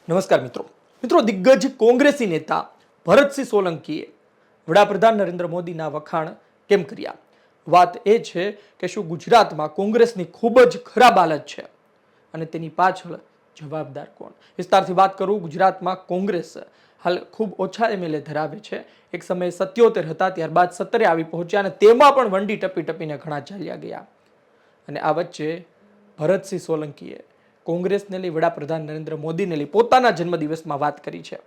નમસ્કાર મિત્રો દિગ્ગજ કોંગ્રેસી નેતા ભરતસિંહ સોલંકીએ વડાપ્રધાન નરેન્દ્ર મોદીના વખાણ કેમ કર્યા? વાત એ છે કે શું ગુજરાતમાં કોંગ્રેસની ખૂબ જ ખરાબ હાલત છે અને તેની પાછળ જવાબદાર કોણ? વિસ્તારથી વાત કરું. ગુજરાતમાં કોંગ્રેસ હાલ ખૂબ ઓછા એમએલએ ધરાવે છે. એક સમયે 77 હતા, ત્યારબાદ 17 આવી પહોંચ્યા અને તેમાં પણ વંડી ટપીને ઘણા ચાલ્યા ગયા. અને આ વચ્ચે ભરતસિંહ સોલંકીએ કોંગ્રેસને લઈ વડાપ્રધાન નરેન્દ્ર મોદીને લઈ પોતાના જન્મદિવસમાં વાત કરી છે.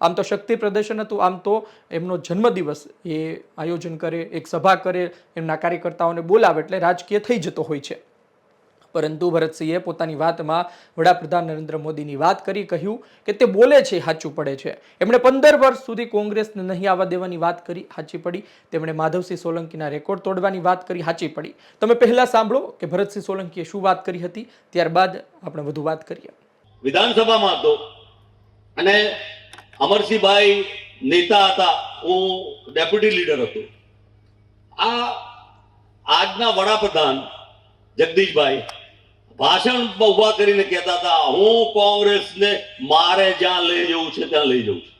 આમ તો શક્તિ પ્રદર્શન હતું, આમ તો એમનો જન્મદિવસ એ આયોજન કરે, એક સભા કરે, એમના કાર્યકર્તાઓને બોલાવે એટલે રાજકીય થઈ જતો હોય છે. પરંતુ ભરતસિંહે પોતાની વાતમાં વડાપ્રધાન નરેન્દ્ર મોદીની વાત કરી, કહ્યું કે તે બોલે છે સાચું પડે છે. એમણે 15 વર્ષ સુધી કોંગ્રેસને નહીં આવવા દેવાની વાત કરી, સાચી પડી. તેમણે માધવસિંહ સોલંકીના રેકોર્ડ તોડવાની વાત કરી, સાચી પડી. તમે પહેલા સાંભળો કે ભરતસિંહ સોલંકીએ શું વાત કરી હતી, ત્યારબાદ આપણે વધુ વાત કરીએ. વિધાનસભામાં હતો અને અમરસિંહભાઈ નેતા હતા, હું ડેપ્યુટી લીડર હતો. આ આજના વડાપ્રધાન જગદીશભાઈ ભાષણ ઉભા કરીને કહેતા હતા, હું કોંગ્રેસને મારે જ્યાં લઈ જવું છે ત્યાં લઈ જવું છું.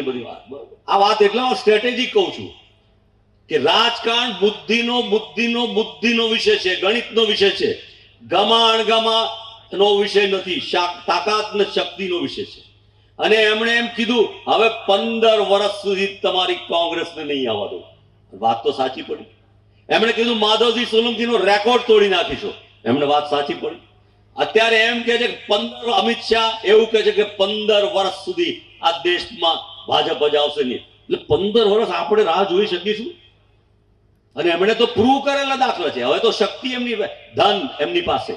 બધી વાત. આ વાત એટલા સ્ટ્રેટેજિક કહું છું કે રાજકારણ બુદ્ધિનો વિષય છે, ગણિતનો વિષય છે. ગમાણનો વિષય નથી, તાકાત ને શક્તિનો વિષય છે. અને એમણે એમ કીધું, હવે 15 વર્ષ સુધી તમારી કોંગ્રેસને નહીં આવવા દો. વાત તો સાચી પડી. એમણે કીધું માધવસિંહ સોલંકીનો રેકોર્ડ તોડી નાખીશું. એમણે વાત સાચી પડી. અત્યારે એમ કે છે કે 15 અમિત શાહ એવું કહે છે કે 15 વર્ષ સુધી આ દેશમાં ભાજપ જ આવશે નહીં. એટલે 15 વર્ષ આપણે રાહ જોઈ શકીશું? અને એમણે તો પ્રૂવ કરેલા દાખલા છે. હવે તો શક્તિ એમની, ધન એમની પાસે,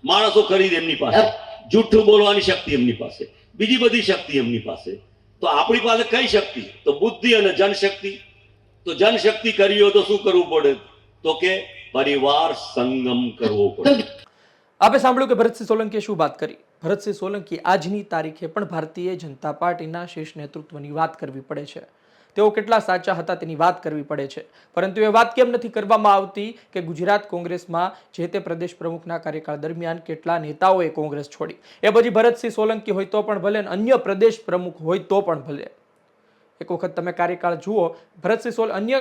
માણસો ખરીદ એમની પાસે, જૂઠું બોલવાની શક્તિ એમની પાસે, બીજી બધી શક્તિ એમની પાસે. તો આપણી પાસે કઈ શક્તિ? તો બુદ્ધિ અને જનશક્તિ. તો જનશક્તિ કરવી હોય તો શું કરવું પડે? તો કે પરિવાર સંગમ કરવો પડે. આપણે સાંભળ્યું કે ભરતસિંહ સોલંકીએ શું વાત કરી. ભરતસિંહ સોલંકી આજની તારીખે પણ ભારતીય જનતા પાર્ટીના શીર્ષ નેતૃત્વની વાત કરવી પડે છે. તેઓ કેટલા સાચા હતા તેની વાત કરવી પડે છે. પરંતુ એ વાત કેમ નથી કરવામાં આવતી કે ગુજરાત કોંગ્રેસમાં જે તે પ્રદેશ પ્રમુખના કાર્યકાળ દરમિયાન કેટલા નેતાઓએ કોંગ્રેસ છોડી? એ પછી ભરતસિંહ સોલંકી હોય તો પણ ભલે, અન્ય પ્રદેશ પ્રમુખ હોય તો પણ ભલે. એક વખત તમે કાર્યકાળ જુઓ. ભરતસિંહ સોલ અન્ય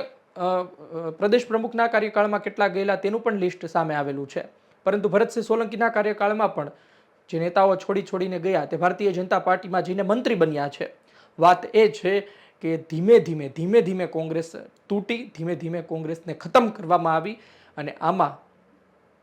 પ્રદેશ પ્રમુખના કાર્યકાળમાં કેટલા ગયેલા તેનું પણ લિસ્ટ સામે આવેલું છે. પરંતુ ભરતસિંહ સોલંકીના કાર્યકાળમાં પણ જે નેતાઓ છોડીને ગયા તે ભારતીય જનતા પાર્ટીમાં જઈને મંત્રી બન્યા છે. વાત એ છે કે ધીમે ધીમે કોંગ્રેસ તૂટી, ધીમે ધીમે કોંગ્રેસને ખતમ કરવામાં આવી. અને આમાં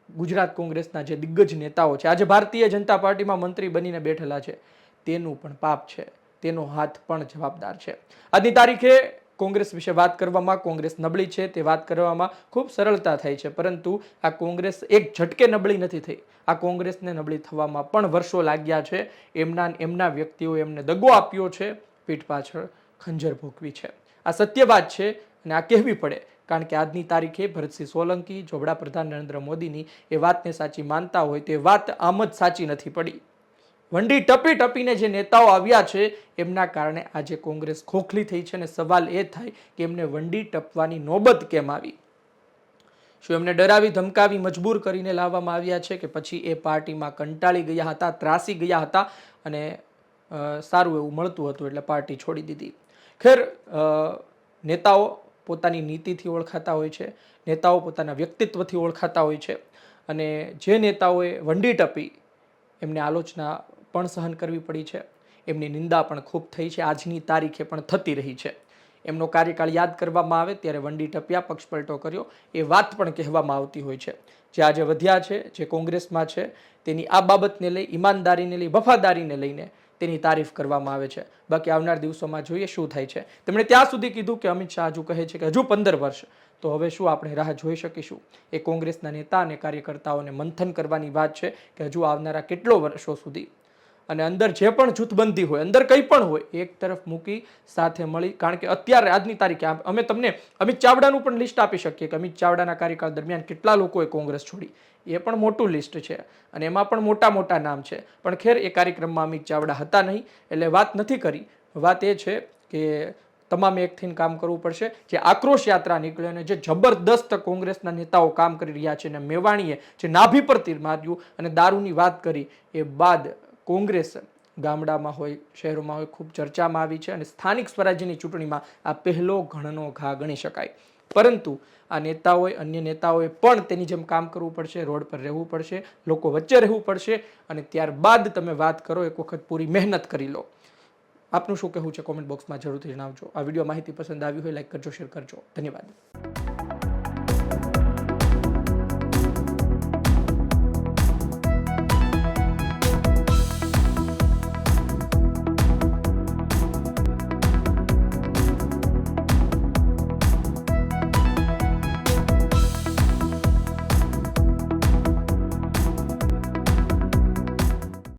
ગુજરાત કોંગ્રેસના જે દિગ્ગજ નેતાઓ છે, આજે ભારતીય જનતા પાર્ટીમાં મંત્રી બનીને બેઠેલા છે, તેનું પણ પાપ છે, તેનો હાથ પણ જવાબદાર છે. આજની તારીખે કોંગ્રેસ વિશે વાત કરવામાં, કોંગ્રેસ નબળી છે તે વાત કરવામાં ખૂબ સરળતા થાય છે. પરંતુ આ કોંગ્રેસ એક ઝટકે નબળી નથી થઈ. આ કોંગ્રેસને નબળી થવામાં પણ વર્ષો લાગ્યા છે. એમના વ્યક્તિઓ એમને દગો આપ્યો છે, પીઠ પાછળ ખંજર ભોગવી છે. આ સત્ય વાત છે અને આ કહેવી પડે. કારણ કે આજની તારીખે ભરતસિંહ સોલંકી જો વડાપ્રધાન નરેન્દ્ર મોદીની એ વાતને સાચી માનતા હોય તો એ વાત આમ જ સાચી નથી પડી. વંડી ટપીને જે નેતાઓ આવ્યા છે એમના કારણે આજે કોંગ્રેસ ખોખલી થઈ છે. અને સવાલ એ થાય કે એમને વંડી ટપવાની નોબત કેમ આવી? શું એમને ડરાવી ધમકાવી મજબૂર કરીને લાવવામાં આવ્યા છે કે પછી એ પાર્ટીમાં કંટાળી ગયા હતા, ત્રાસી ગયા હતા અને સારું એવું મળતું હતું એટલે પાર્ટી છોડી દીધી? ખેર, નેતાઓ પોતાની નીતિથી ઓળખાતા હોય છે, નેતાઓ પોતાના વ્યક્તિત્વથી ઓળખાતા હોય છે. અને જે નેતાઓએ વંડી ટપી એમને આલોચના પણ સહન કરવી પડી છે, એમની નિંદા પણ ખૂબ થઈ છે, આજની તારીખે પણ થતી રહી છે. એમનો કાર્યકાળ યાદ કરવામાં આવે ત્યારે વંડી ટપ્યા, પક્ષપલટો કર્યો, એ વાત પણ કહેવામાં આવતી હોય છે. જે આજે વધ્યા છે, જે કોંગ્રેસમાં છે, તેની આ બાબતને લઈ, ઈમાનદારીને લઈ, વફાદારીને લઈને તેની તારીફ કરવામાં આવે છે. બાકી આવનાર દિવસોમાં જોઈએ શું થાય છે. તેમણે ત્યાં સુધી કીધું કે અમિત શાહ હજુ કહે છે કે હજુ 15 વર્ષ, તો હવે શું આપણે રાહ જોઈ શકીશું? એ કોંગ્રેસના નેતા અને કાર્યકર્તાઓને મંથન કરવાની વાત છે કે હજુ આવનારા કેટલો વર્ષો સુધી. અને અંદર જે પણ જૂથબંધી હોય, અંદર કંઈ પણ હોય, એક તરફ મૂકી સાથે મળી. કારણ કે અત્યારે આજની તારીખે અમે તમને અમિત ચાવડાનું પણ લિસ્ટ આપી શકીએ કે અમિત ચાવડાના કાર્યકાળ દરમિયાન કેટલા લોકોએ કોંગ્રેસ છોડી. એ પણ મોટું લિસ્ટ છે અને એમાં પણ મોટા નામ છે. પણ ખેર, એ કાર્યક્રમમાં અમિત ચાવડા હતા નહીં એટલે વાત નથી કરી. વાત એ છે કે તમામે એક થઈને કામ કરવું પડશે. જે આક્રોશ યાત્રા નીકળી અને જે જબરદસ્ત કોંગ્રેસના નેતાઓ કામ કરી રહ્યા છે અને મેવાણીએ જે નાભી પર તીર માર્યું અને દારૂની વાત કરી એ બાદ કોંગ્રેસ ગામડામાં હોય શહેરોમાં હોય ખૂબ ચર્ચામાં આવી છે અને સ્થાનિક સ્વરાજ્યની ચૂંટણીમાં આ પહેલો ઘણનો ઘા ગણી શકાય. પરંતુ આ નેતાઓએ અન્ય નેતાઓએ પણ તેની જેમ કામ કરવું પડશે, રોડ પર રહેવું પડશે, લોકો વચ્ચે રહેવું પડશે અને ત્યારબાદ તમે વાત કરો, એક વખત પૂરી મહેનત કરી લો. આપનું શું કહેવું છે કોમેન્ટ બોક્સમાં જરૂરથી જણાવજો. આ વિડીયો માહિતી પસંદ આવી હોય લાઈક કરજો, શેર કરજો. ધન્યવાદ.